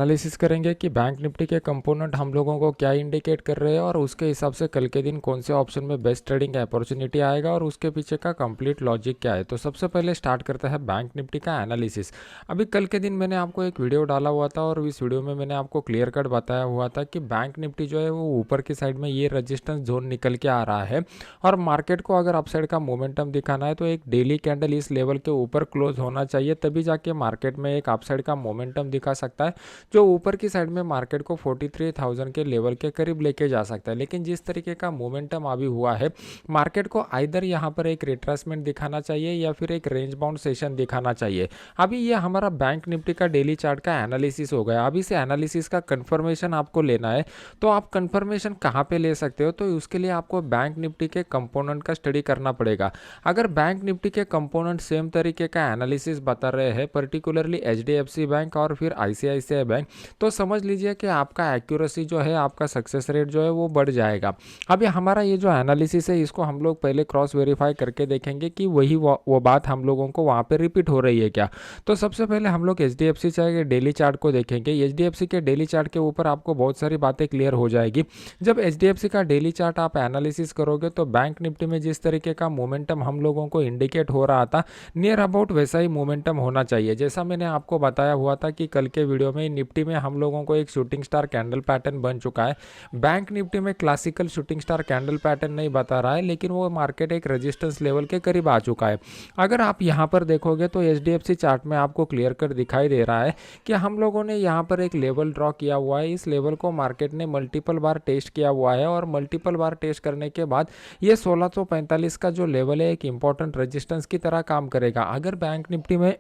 Analysis करेंगे कि bank Nifty के कंपोनेंट हम लोगों को क्या इंडिकेट कर रहे हैं और उसके हिसाब से कल के दिन कौन से ऑप्शन में बेस्ट ट्रेडिंग अपॉर्चुनिटी आएगा और उसके पीछे का कंप्लीट लॉजिक क्या है। तो सबसे पहले स्टार्ट करते हैं बैंक निफ्टी का एनालिसिस। अभी कल के दिन मैंने आपको एक वीडियो डाला हुआ था और इस वीडियो में मैंने आपको क्लियर कट बताया हुआ था कि बैंक निफ्टी जो है वो ऊपर की साइड में ये रजिस्टेंस जोन निकल के आ रहा है और मार्केट को अगर अपसाइड का मोमेंटम दिखाना है तो एक डेली कैंडल इस लेवल के ऊपर क्लोज होना चाहिए, तभी जाके मार्केट में एक अपसाइड का मोमेंटम दिखा सकता है जो ऊपर की साइड में मार्केट को 43,000 के लेवल के करीब लेके जा सकता है। लेकिन जिस तरीके का मोमेंटम अभी हुआ है, मार्केट को आइदर यहाँ पर एक रिट्रेसमेंट दिखाना चाहिए या फिर एक रेंज बाउंड सेशन दिखाना चाहिए। अभी ये हमारा बैंक निफ्टी का डेली चार्ट का एनालिसिस हो गया। अभी से एनालिसिस का कंफर्मेशन आपको लेना है तो आप कंफर्मेशन कहाँ पे ले सकते हो, तो उसके लिए आपको बैंक निफ्टी के कंपोनेंट का स्टडी करना पड़ेगा। अगर बैंक निफ्टी के कंपोनेंट सेम तरीके का एनालिसिस बता रहे हैं, पर्टिकुलरली एचडीएफसी बैंक और फिर आईसीआईसीआई बैंक, तो समझ लीजिए कि आपका एक्यूरेसी जो है, आपका सक्सेस रेट जो है वो बढ़ जाएगा। अभी हमारा ये जो एनालिसिस है इसको हम लोग पहले क्रॉस वेरीफाई करके देखेंगे कि वही वो बात हम लोगों को वहाँ पे रिपीट हो रही है क्या। तो सबसे पहले हम लोग एचडीएफसी के डेली चार्ट को देखेंगे। एचडीएफसी के डेली चार्ट के ऊपर आपको बहुत सारी बातें क्लियर हो जाएगी। जब एचडीएफसी का डेली चार्ट आप एनालिसिस करोगे तो बैंक निफ्टी में जिस तरीके का मोमेंटम हम लोगों को इंडिकेट हो रहा था, नियर अबाउट वैसा ही मोमेंटम होना चाहिए। जैसा मैंने आपको बताया हुआ था कि कल के वीडियो में निफ्टी में हम लोगों को एक शूटिंग स्टार कैंडल पैटर्न बन चुका है। बैंक निफ्टी में classical shooting star candle pattern नहीं बता रहा है, लेकिन वो मार्केट एक रेजिस्टेंस लेवल के करीब आ चुका है। अगर आप यहाँ पर देखोगे तो एचडीएफसी चार्ट में आपको क्लियर कट दिखाई दे रहा है कि हम लोगों ने यहाँ पर एक लेवल ड्रॉ किया हुआ है। इस लेवल को मार्केट ने मल्टीपल बार टेस्ट किया हुआ है और मल्टीपल बार टेस्ट करने के बाद ये 1645 का जो लेवल है एक इंपॉर्टेंट रेजिस्टेंस की तरह काम करेगा। अगर बैंक निफ्टी में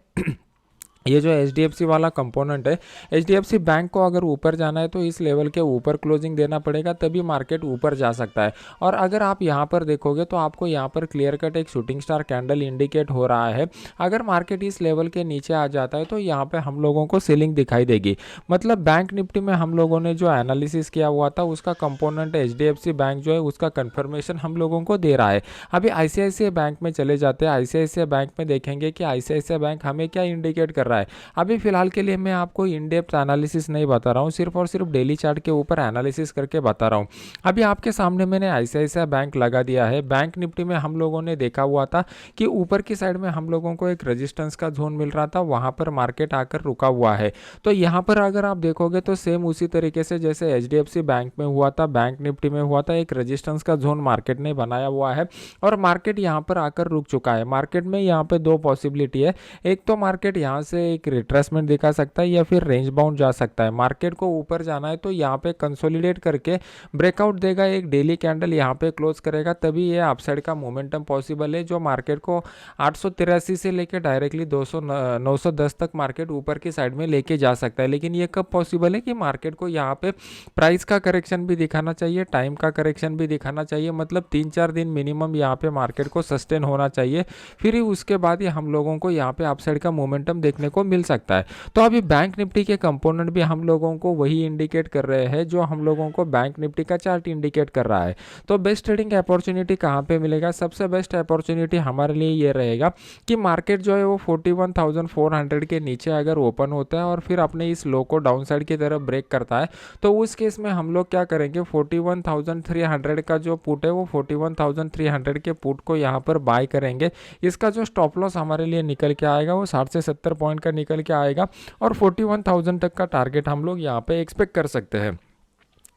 ये जो एचडीएफसी वाला कंपोनेंट है, एचडीएफसी बैंक को अगर ऊपर जाना है तो इस लेवल के ऊपर क्लोजिंग देना पड़ेगा, तभी मार्केट ऊपर जा सकता है। और अगर आप यहाँ पर देखोगे तो आपको यहाँ पर क्लियर कट एक शूटिंग स्टार कैंडल इंडिकेट हो रहा है। अगर मार्केट इस लेवल के नीचे आ जाता है तो यहाँ पे हम लोगों को सेलिंग दिखाई देगी। मतलब बैंक निफ्टी में हम लोगों ने जो एनालिसिस किया हुआ था उसका कंपोनेंट एचडीएफसी बैंक जो है उसका कंफर्मेशन हम लोगों को दे रहा है। अभी आईसीआईसीआई बैंक में चले जाते हैं। आईसीआईसीआई बैंक में देखेंगे कि आईसीआईसीआई बैंक हमें क्या इंडिकेट कर रहा है। अभी फिलहाल के लिए मैं आपको इन डेप्थ एनालिसिस नहीं बता रहा हूँ, सिर्फ और सिर्फ डेली चार्ट के ऊपर एनालिसिस करके बता रहा हूँ। अभी आपके सामने मैंने आईसीआईसीआई बैंक लगा दिया है। बैंक निफ्टी में हम लोगों ने देखा हुआ था कि ऊपर की साइड में हम लोगों को एक रेजिस्टेंस का जोन मिल रहा था, वहां पर मार्केट आकर रुका हुआ है। तो यहाँ पर अगर आप देखोगे तो सेम उसी तरीके से जैसे एचडीएफसी बैंक में हुआ था, बैंक निफ्टी में हुआ था, एक रेजिस्टेंस का जोन मार्केट ने बनाया हुआ है और मार्केट यहाँ पर आकर रुक चुका है। मार्केट में यहाँ पे दो पॉसिबिलिटी है, एक तो मार्केट यहाँ से एक रिट्रेसमेंट दिखा सकता है या फिर रेंज बाउंड जा सकता है। मार्केट को ऊपर जाना है तो यहाँ पे कंसोलिडेट करके ब्रेकआउट देगा, एक डेली कैंडल यहाँ पे क्लोज करेगा, तभी ये अपसाइड का मोमेंटम पॉसिबल है, जो मार्केट को 883 से लेके डायरेक्टली 200 910 तक मार्केट ऊपर की साइड में लेके जा सकता है। लेकिन ये कब पॉसिबल है कि मार्केट को यहाँ पे प्राइस का करेक्शन भी दिखाना चाहिए, टाइम का करेक्शन भी दिखाना चाहिए। मतलब 3-4 दिन मिनिमम यहाँ पे मार्केट को सस्टेन होना चाहिए, फिर ही उसके बाद ये हम लोगों को यहाँ पे अपसाइड का मोमेंटम देखने को मिल सकता है। तो अभी बैंक निफ्टी के कंपोनेंट भी हम लोगों को वही इंडिकेट कर रहे हैं जो हम लोगों को बैंक निफ्टी का चार्ट इंडिकेट कर रहा है। तो बेस्ट ट्रेडिंग अपॉर्चुनिटी कहाँ पे मिलेगा? सबसे बेस्ट अपॉर्चुनिटी हमारे लिए ये रहेगा कि मार्केट जो है वो 41,400 के नीचे अगर ओपन होता है और फिर अपने इस लो को डाउन साइड की तरफ ब्रेक करता है, तो उस केस में हम लोग क्या करेंगे, 41,300 का जो पुट है वो 41,300 के पुट को यहाँ पर बाय करेंगे। इसका जो स्टॉप लॉस हमारे लिए निकल के आएगा वो 60 से 70 पॉइंट का निकल के आएगा और 41,000 तक का टारगेट हम लोग यहाँ पे एक्सपेक्ट कर सकते हैं।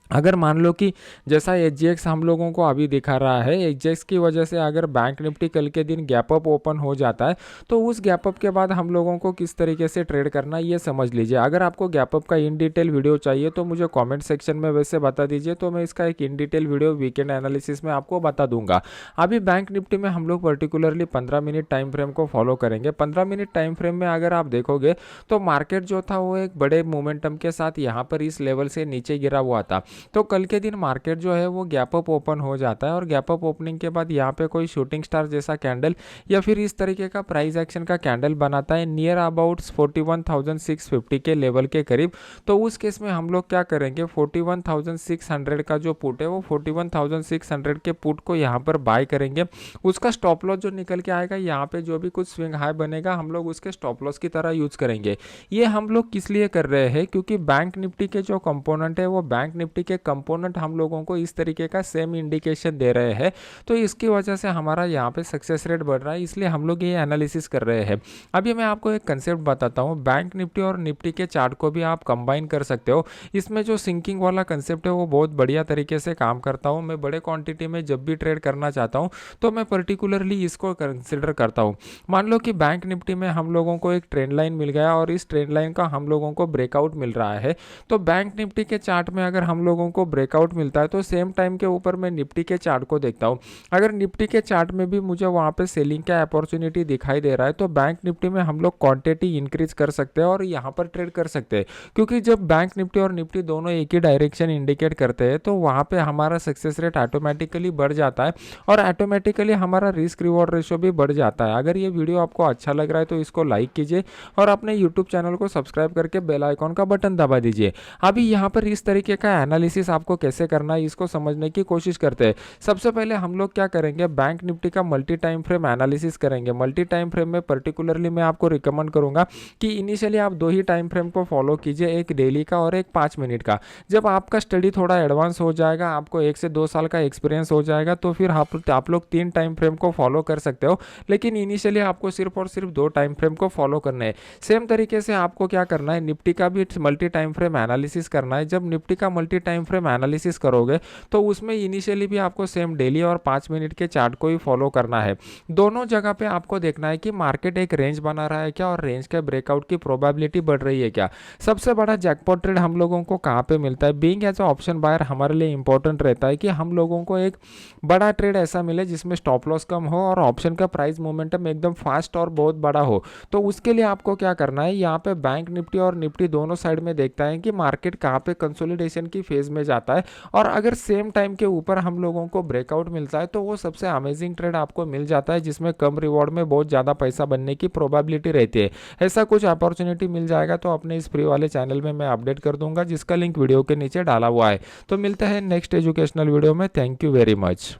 अगर मान लो कि जैसा एचजीएक्स हम लोगों को अभी दिखा रहा है, एचजीएक्स की वजह से अगर बैंक निफ्टी कल के दिन गैप अप ओपन हो जाता है तो उस गैप अप के बाद हम लोगों को किस तरीके से ट्रेड करना है ये समझ लीजिए। अगर आपको गैप अप का इन डिटेल वीडियो चाहिए तो मुझे कमेंट सेक्शन में वैसे बता दीजिए, तो मैं इसका एक in detail video weekend analysis में आपको बता दूंगा। अभी बैंक निफ्टी में हम लोग पर्टिकुलरली 15 मिनट टाइम फ्रेम को फॉलो करेंगे। 15 मिनट टाइम फ्रेम में अगर आप देखोगे तो मार्केट जो था वो एक बड़े मोमेंटम के साथ यहाँ पर इस लेवल से नीचे गिरा हुआ था। तो कल के दिन मार्केट जो है वो गैप अप ओपन हो जाता है और गैप अप ओपनिंग के बाद यहाँ पे कोई शूटिंग स्टार जैसा कैंडल या फिर इस तरीके का प्राइस एक्शन का कैंडल बनाता है नियर अबाउट 41,650 के लेवल के करीब, तो उस केस में हम लोग क्या करेंगे, 41,600 का जो पुट है वो 41,600 के पुट को यहाँ पर बाय करेंगे। उसका स्टॉप लॉस जो निकल के आएगा यहाँ पे जो भी कुछ स्विंग हाई बनेगा हम लोग उसके स्टॉप लॉस की तरह यूज करेंगे। ये हम लोग किस लिए कर रहे हैं, क्योंकि बैंक निफ्टी के जो कंपोनेंट है वो बैंक निफ्टी के कंपोनेंट हम लोगों को इस तरीके का सेम इंडिकेशन दे रहे हैं, तो इसकी वजह से हमारा यहाँ पे सक्सेस रेट बढ़ रहा है, इसलिए हम लोग ये एनालिसिस कर रहे हैं। अभी मैं आपको एक कंसेप्ट बताता हूँ, बैंक निफ्टी और निफ्टी के चार्ट को भी आप कंबाइन कर सकते हो। इसमें जो सिंकिंग वाला कंसेप्ट है वो बहुत बढ़िया तरीके से काम करता हूँ। मैं बड़े क्वांटिटी में जब भी ट्रेड करना चाहता हूँ तो मैं पर्टिकुलरली इसको कंसिडर करता हूँ। मान लो कि बैंक निफ्टी में हम लोगों को एक ट्रेंड लाइन मिल गया और इस ट्रेंड लाइन का हम लोगों को ब्रेकआउट मिल रहा है, तो बैंक निफ्टी के चार्ट में अगर हम लोगों को ब्रेकआउट मिलता है तो सेम टाइम के ऊपर मैं निफ्टी के चार्ट को देखता हूँ। अगर निफ्टी के चार्ट में भी मुझे वहाँ पे सेलिंग का अपॉर्चुनिटी दिखाई दे रहा है तो बैंक निफ्टी में हम लोग क्वांटिटी इंक्रीज कर सकते हैं और यहाँ पर ट्रेड कर सकते हैं, क्योंकि जब बैंक निफ्टी और निफ्टी दोनों एक ही डायरेक्शन इंडिकेट करते हैं तो वहाँ पे हमारा सक्सेस रेट ऑटोमेटिकली बढ़ जाता है और ऑटोमेटिकली हमारा रिस्क रिवॉर्ड रेशो भी बढ़ जाता है। अगर ये वीडियो आपको अच्छा लग रहा है तो इसको लाइक कीजिए और अपने यूट्यूब चैनल को सब्सक्राइब करके बेल आइकॉन का बटन दबा दीजिए। अभी यहाँ पर इस तरीके का एनालिसिस आपको कैसे करना है इसको समझने की कोशिश करते हैं। सबसे पहले हम लोग क्या करेंगे, बैंक निफ्टी का मल्टी टाइम फ्रेम एनालिसिस करेंगे। मल्टी टाइम फ्रेम में पर्टिकुलरली मैं आपको रिकमेंड करूंगा कि इनिशियली आप दो ही टाइम फ्रेम को फॉलो कीजिए, एक डेली का और एक 5 मिनट का। जब आपका स्टडी थोड़ा एडवांस हो जाएगा, आपको 1 से 2 साल का एक्सपीरियंस हो जाएगा, तो फिर आप लोग 3 टाइम फ्रेम को फॉलो कर सकते हो, लेकिन इनिशियली आपको सिर्फ और सिर्फ 2 टाइम फ्रेम को फॉलो करना है। सेम तरीके से आपको क्या करना है, निफ्टी का भी मल्टी टाइम फ्रेम एनालिसिस करना है। जब निफ्टी का मल्टी टाइम फ्रेम एनालिसिस करोगे तो उसमें इनिशियली भी आपको सेम डेली और 5 मिनट के चार्ट को ही फॉलो करना है। दोनों जगह पे आपको देखना है कि मार्केट एक रेंज बना रहा है क्या और रेंज के ब्रेकआउट की प्रोबेबिलिटी बढ़ रही है क्या। सबसे बड़ा जैकपॉट ट्रेड हम लोगों को कहाँ पे मिलता है, being as a option buyer हमारे लिए इंपॉर्टेंट रहता है कि हम लोगों को एक बड़ा ट्रेड ऐसा मिले जिसमें स्टॉप लॉस कम हो और ऑप्शन का प्राइस मोमेंटम एकदम फास्ट और बहुत बड़ा हो। तो उसके लिए आपको क्या करना है, यहाँ पे बैंक निफ्टी और निफ्टी दोनों साइड में देखता है कि मार्केट कहाँ पे कंसोलिडेशन की फेज में जाता है, और अगर सेम टाइम के ऊपर हम लोगों को ब्रेकआउट मिलता है तो वो सबसे अमेजिंग ट्रेड आपको मिल जाता है जिसमें कम रिवॉर्ड में बहुत ज़्यादा पैसा बनने की प्रोबेबिलिटी रहती है। ऐसा कुछ अपॉर्चुनिटी मिल जाएगा तो अपने इस फ्री वाले चैनल में मैं अपडेट कर दूंगा, जिसका लिंक वीडियो के नीचे डाला हुआ है। तो मिलते हैं नेक्स्ट एजुकेशनल वीडियो में। Thank you very much.